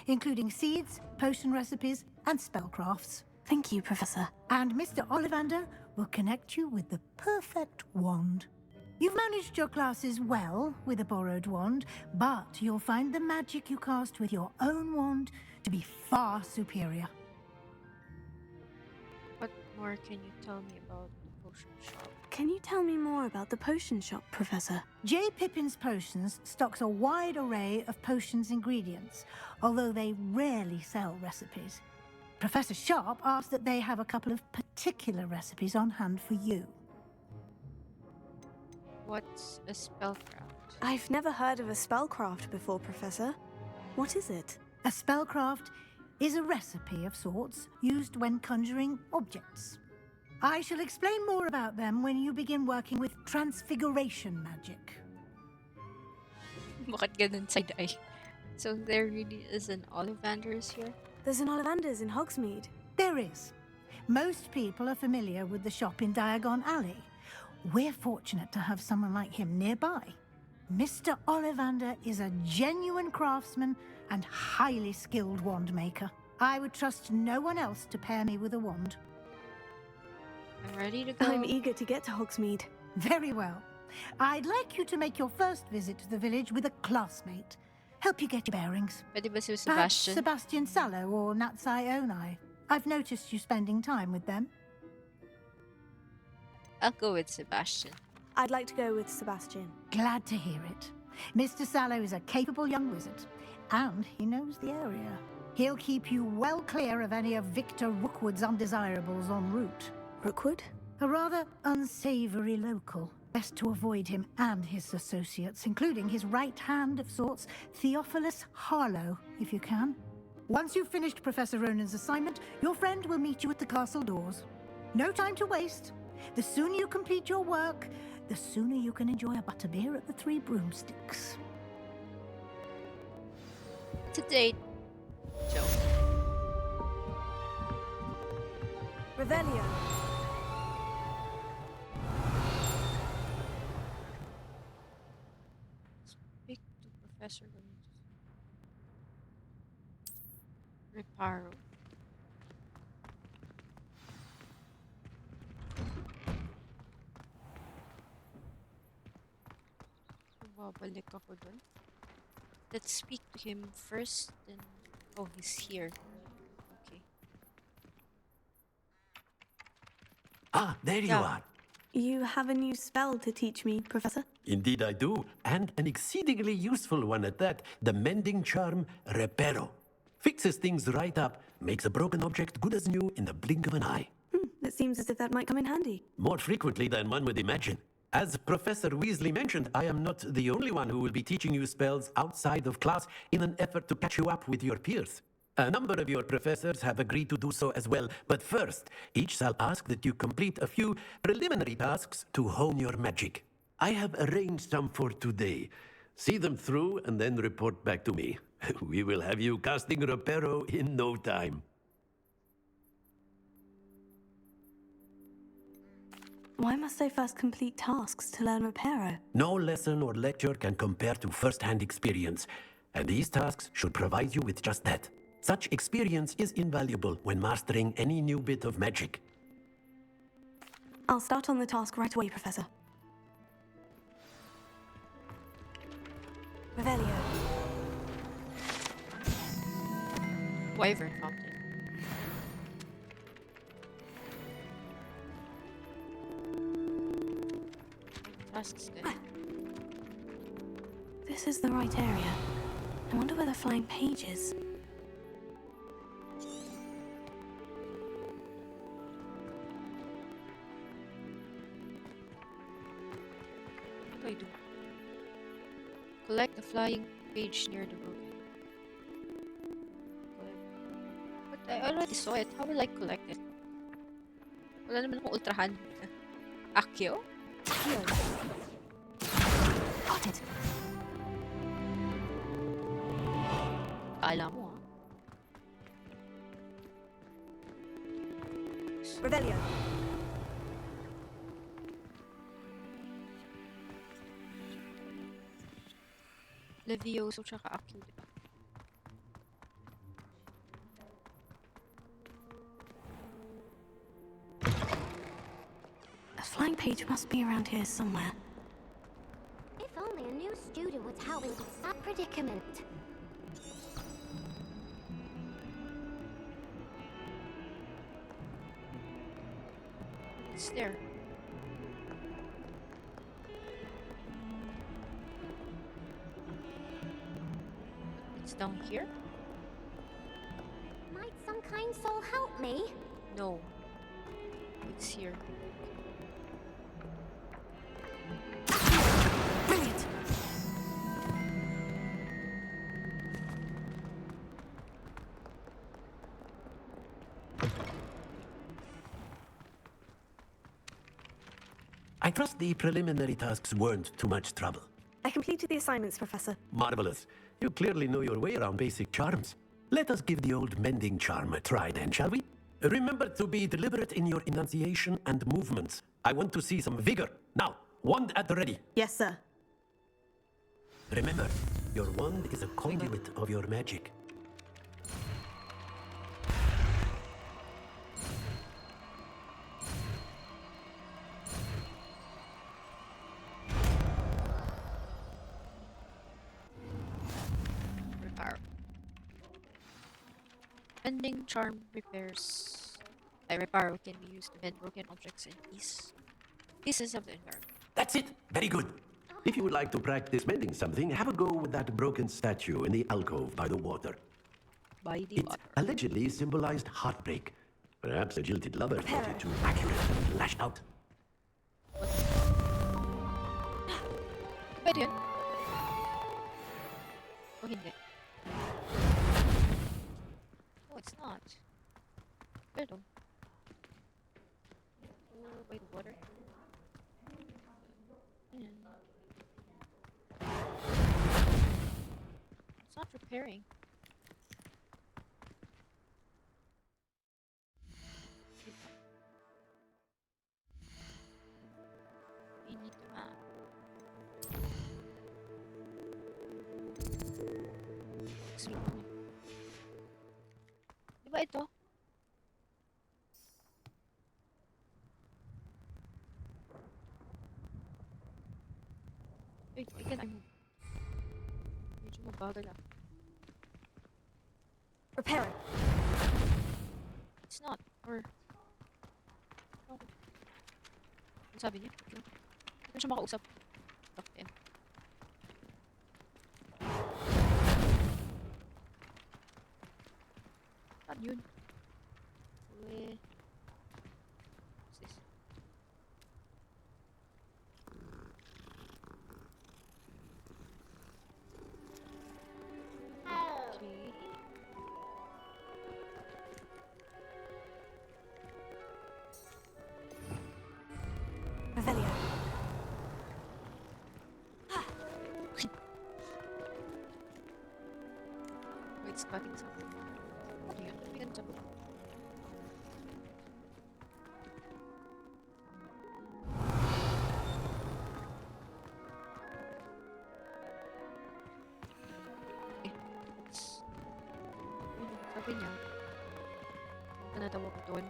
including seeds, potion recipes, and spellcrafts. Thank you, Professor. And Mr. Ollivander will connect you with the perfect wand. You've managed your classes well with a borrowed wand, but you'll find the magic you cast with your own wand to be far superior. What more can you tell me about the potion shop? Can you tell me more about the potion shop, Professor? J. Pippin's Potions stocks a wide array of potions ingredients, although they rarely sell recipes. Professor Sharp asked that they have a couple of particular recipes on hand for you. What's a spellcraft? I've never heard of a spellcraft before, Professor. What is it? A spellcraft is a recipe of sorts used when conjuring objects. I shall explain more about them when you begin working with transfiguration magic. Bakit ganun side eye? So there really is an Ollivanders here? There's an Ollivanders in Hogsmeade. There is. Most people are familiar with the shop in Diagon Alley. We're fortunate to have someone like him nearby. Mr. Ollivander is a genuine craftsman and highly skilled wand maker. I would trust no one else to pair me with a wand. I'm ready to go. I'm eager to get to Hogsmeade. Very well. I'd like you to make your first visit to the village with a classmate. Help you get your bearings. Pwede ba si Perhaps Sebastian? Sebastian Sallow or Natsai Onai. I've noticed you spending time with them. I'll go with Sebastian. I'd like to go with Sebastian. Glad to hear it. Mr. Sallow is a capable young wizard, and he knows the area. He'll keep you well clear of any of Victor Rookwood's undesirables en route. Rookwood? A rather unsavory local. Best to avoid him and his associates, including his right hand of sorts, Theophilus Harlow, if you can. Once you've finished Professor Ronan's assignment, your friend will meet you at the castle doors. No time to waste. The sooner you complete your work, the sooner you can enjoy a butterbeer at the Three Broomsticks. To date, Joe. Revelio. Speak to Professor Reparo. Babalik ako dun. Let's speak to him first, then... Oh, he's here. Okay. Ah, there you Yeah. are. You have a new spell to teach me, Professor? Indeed I do, and an exceedingly useful one at that. The mending charm, Reparo. Fixes things right up, makes a broken object good as new in the blink of an eye. It seems as if that might come in handy. More frequently than one would imagine. As Professor Weasley mentioned, I am not the only one who will be teaching you spells outside of class in an effort to catch you up with your peers. A number of your professors have agreed to do so as well, but first, each shall ask that you complete a few preliminary tasks to hone your magic. I have arranged some for today. See them through and then report back to me. We will have you casting Reparo in no time. Why must I first complete tasks to learn Reparo? No lesson or lecture can compare to first-hand experience, and these tasks should provide you with just that. Such experience is invaluable when mastering any new bit of magic. I'll start on the task right away, Professor. Revelio. Wyvern Fountain. Tasks good. This is the right area. I wonder where the flying page is. What do I do? Collect the flying page near the book. But I already saw it. How will I collect it? Wala naman akong ultra hand. Accio? Got it. Kala mo, ah. Revelio. Levioso tsaka Accio, diba? The flying page must be around here somewhere. If only a new student would help me with that predicament. It's there. It's down here? Might some kind soul help me? No. It's here. Brilliant! I trust the preliminary tasks weren't too much trouble. I completed the assignments, Professor. Marvelous. You clearly know your way around basic charms. Let us give the old mending charm a try then, shall we? Remember to be deliberate in your enunciation and movements. I want to see some vigor. Now, wand at the ready. Yes, sir. Remember, your wand is a conduit of your magic. Repair. Mending charm repairs. A reparo can be used to mend broken objects and pieces of the environment. That's it. Very good. If you would like to practice mending something, have a go with that broken statue in the alcove by the water. By the water. Allegedly symbolized heartbreak. Perhaps a jilted lover thought it too accurate and lashed out. Pwede yun. O hindi. Oh, it's not. Pero. Oh, by the water. Ayan. It's not repairing. We need the map. Sweet. Di ba ito? Wait, can I move? Medyo mabagal ah. Repair it. It's not. Or... Oh. Ano sabi niya? Hindi ko siya makausap. Talk to him. Saan yun? Weh. What's this? Okay. Revelio. Wait, it's cutting something. Ano yun? Ano yun? Sabi ko. Sabi niya, natawag doon.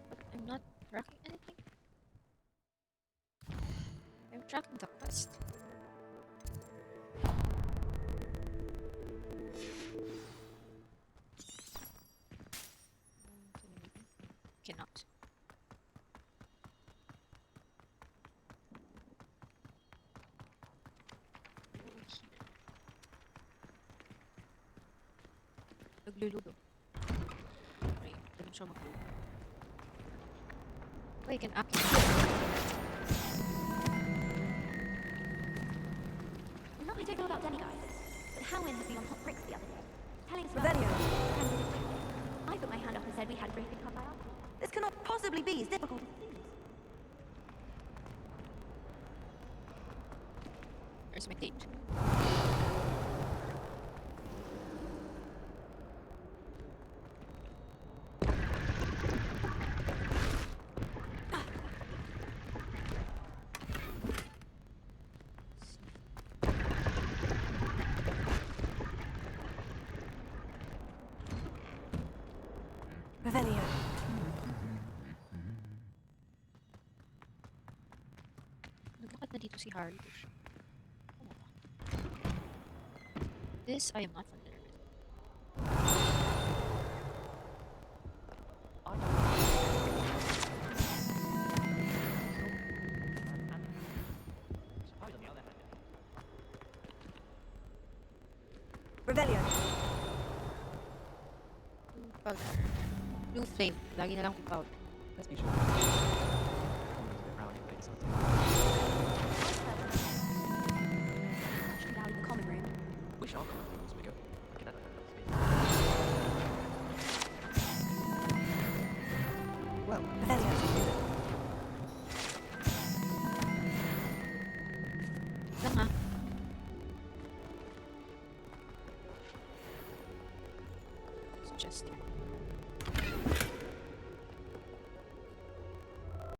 But I'm not tracking anything. I'm tracking the quest. Cannot. Nagluludo. Okay, ganun siya magludo. Okay, can actually... Not I don't know about demigods, but Howlin has been on hot bricks the other day. Telling us Revelio. I put my hand up and said we had a briefing come by. This cannot possibly be as difficult as it seems. Where's my date? Revelio. Naglakad na dito si Harry. Ano ba? This I am not familiar with. Revelio. Powder. Blue flame. Lagi na lang kung powder. Let's be sure. Down in the common room. We shall come as we go. Okay, that space. Well, Professor